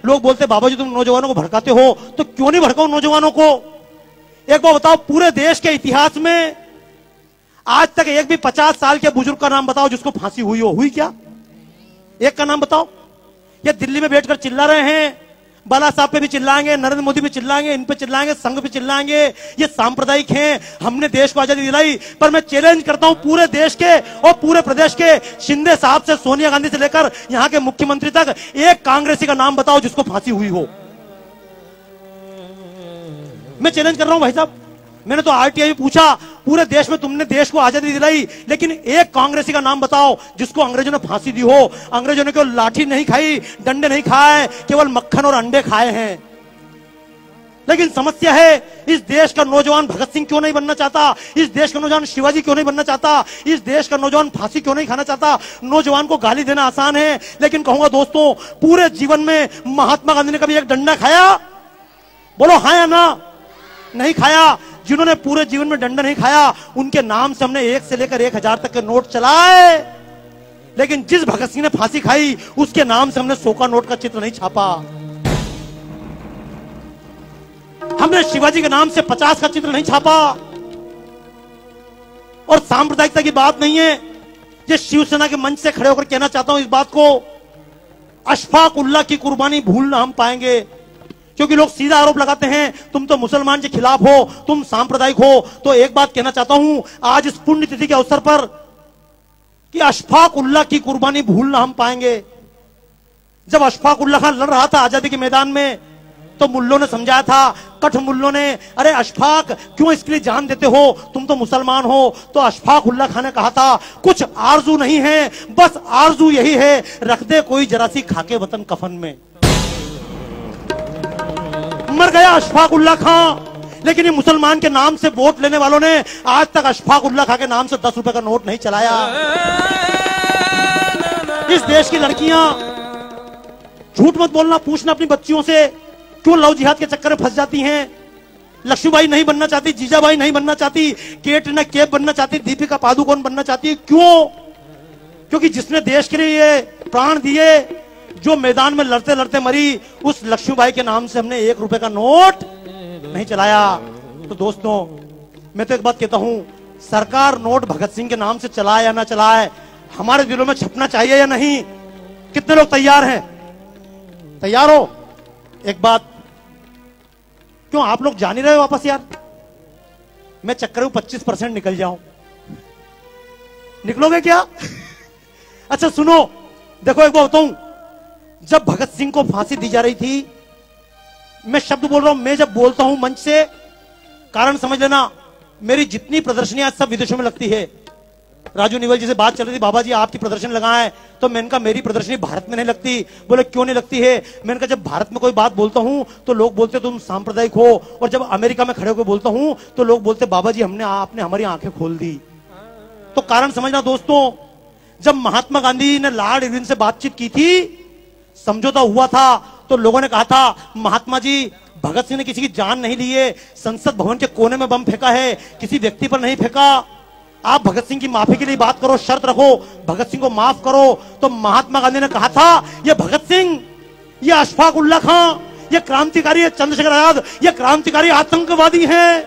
लोग बोलते बाबा जी तुम नौजवानों को भड़काते हो, तो क्यों नहीं भड़काओ नौजवानों को? एक बार बताओ, पूरे देश के इतिहास में आज तक एक भी 50 साल के बुजुर्ग का नाम बताओ जिसको फांसी हुई हो? हुई क्या? एक का नाम बताओ। ये दिल्ली में बैठकर चिल्ला रहे हैं, बाला साहब पे भी चिल्लाएंगे, नरेंद्र मोदी पे चिल्लाएंगे, इन पे चिल्लाएंगे, संघ पे चिल्लाएंगे, ये सांप्रदायिक हैं, हमने देश को आजादी दिलाई। पर मैं चैलेंज करता हूं पूरे देश के और पूरे प्रदेश के, शिंदे साहब से सोनिया गांधी से लेकर यहां के मुख्यमंत्री तक, एक कांग्रेसी का नाम बताओ जिसको फांसी हुई हो। मैं चैलेंज कर रहा हूं भाई साहब। मैंने तो आरटीआई में पूछा, पूरे देश में तुमने देश को आजादी दिलाई, लेकिन एक कांग्रेसी का नाम बताओ जिसको अंग्रेजों ने फांसी दी हो। अंग्रेजों ने केवल लाठी नहीं खाई, डंडे नहीं खाए, केवल मक्खन और अंडे खाए हैं। लेकिन समस्या है, इस देश का नौजवान भगत सिंह क्यों नहीं बनना चाहता? इस देश का नौजवान शिवाजी क्यों नहीं बनना चाहता? इस देश का नौजवान फांसी क्यों नहीं खाना चाहता? नौजवान को गाली देना आसान है, लेकिन कहूंगा दोस्तों, पूरे जीवन में महात्मा गांधी ने कभी एक डंडा खाया? बोलो हाँ या ना? नहीं खाया। जिन्होंने पूरे जीवन में डंडा नहीं खाया, उनके नाम से हमने 1 से लेकर 1000 तक के नोट चलाए। लेकिन जिस भगत सिंह ने फांसी खाई, उसके नाम से हमने 100 का नोट का चित्र नहीं छापा। हमने शिवाजी के नाम से 50 का चित्र नहीं छापा। और सांप्रदायिकता की बात नहीं है, ये शिवसेना के मंच से खड़े होकर कहना चाहता हूं इस बात को, अशफाक उल्लाह की कुर्बानी भूल ना हम पाएंगे। क्योंकि लोग सीधा आरोप लगाते हैं, तुम तो मुसलमान के खिलाफ हो, तुम सांप्रदायिक हो। तो एक बात कहना चाहता हूं आज इस पुण्यतिथि के अवसर पर, कि अशफाक उल्लाह की कुर्बानी भूल ना हम पाएंगे। जब अशफाक उल्लाह खान लड़ रहा था आजादी के मैदान में, तो मुल्लों ने समझाया था, कठ मुल्लों ने, अरे अशफाक क्यों इसके लिए जान देते हो, तुम तो मुसलमान हो। तो अशफाक उल्लाह खान ने कहा था, कुछ आरजू नहीं है, बस आरजू यही है, रख दे कोई जरा सी खाके वतन कफन में। मर गया अशफाक उल्लाह खां। लेकिन ये मुसलमान के नाम से वोट लेने वालों ने आज तक अशफाक उल्लाह खां के नाम से 10 रुपए का नोट नहीं चलाया। इस देश की लड़कियां, झूठ मत बोलना, पूछना अपनी बच्चियों से, क्यों लव जिहाद के चक्कर में फंस जाती हैं? लक्ष्मीबाई नहीं बनना चाहती, जीजाबाई नहीं बनना चाहती, कैटरीना कैफ बनना चाहती, दीपिका पादुकोण बनना चाहती। क्यों? क्योंकि जिसने देश के लिए प्राण दिए, जो मैदान में लड़ते लड़ते मरी, उस लक्ष्मीबाई के नाम से हमने 1 रुपए का नोट नहीं चलाया। तो दोस्तों, मैं तो एक बात कहता हूं, सरकार नोट भगत सिंह के नाम से चलाए या ना चलाए, हमारे दिलों में छपना चाहिए या नहीं? कितने लोग तैयार हैं? तैयार हो? एक बात, क्यों आप लोग जा नहीं रहे वापस यार? मैं चक्कर में 25% निकल जाऊं, निकलोगे क्या? अच्छा सुनो, देखो एक बात बताऊं, जब भगत सिंह को फांसी दी जा रही थी, मैं शब्द बोल रहा हूं, मैं जब बोलता हूं मंच से, कारण समझ लेना, मेरी जितनी प्रदर्शनियां सब विदेशों में लगती है। राजू निवल जी से बात चल रही थी, बाबा जी आपकी प्रदर्शन लगाएं, तो मैंने कहा मेरी प्रदर्शनी भारत में नहीं लगती। बोले क्यों नहीं लगती है? मैंने कहा जब भारत में कोई बात बोलता हूं तो लोग बोलते तुम सांप्रदायिक हो, और जब अमेरिका में खड़े होकर बोलता हूं तो लोग बोलते बाबा जी आपने हमारी आंखें खोल दी। तो कारण समझना दोस्तों, जब महात्मा गांधी ने लॉर्ड इरविन से बातचीत की थी, समझौता हुआ था, तो लोगों ने कहा था महात्मा जी, भगत सिंह ने किसी की जान नहीं ली है, संसद भवन के कोने में बम फेंका है, किसी व्यक्ति पर नहीं फेंका। आप भगत सिंह की माफी के लिए बात करो, शर्त रखो, भगत सिंह को माफ करो। तो महात्मा गांधी ने कहा था, ये भगत सिंह, ये अशफाक उल्लाह खां, ये क्रांतिकारी, चंद्रशेखर आजाद, ये क्रांतिकारी आतंकवादी हैं।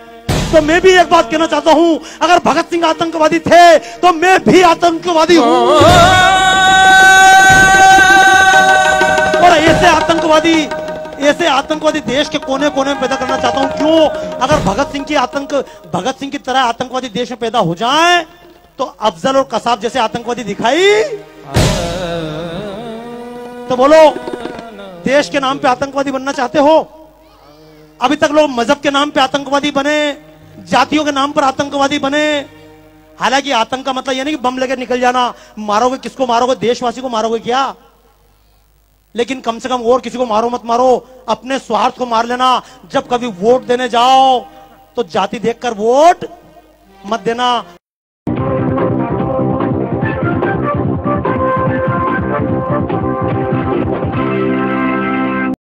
तो मैं भी एक बात कहना चाहता हूं, अगर भगत सिंह आतंकवादी थे तो मैं भी आतंकवादी हूं। और ऐसे आतंकवादी देश के कोने कोने में पैदा करना चाहता हूं। क्यों? अगर भगत सिंह की तरह आतंकवादी देश में पैदा हो जाए, तो अफजल और कसाब जैसे आतंकवादी दिखाई, तो बोलो देश के नाम पे आतंकवादी बनना चाहते हो? अभी तक लोग मजहब के नाम पे आतंकवादी बने, जातियों के नाम पर आतंकवादी बने। हालांकि आतंक का मतलब यह नहीं कि बम लेकर निकल जाना, मारोगे किसको मारोगे? देशवासी को मारोगे क्या? लेकिन कम से कम और किसी को मारो मत मारो, अपने स्वार्थ को मार लेना। जब कभी वोट देने जाओ तो जाति देखकर वोट मत देना।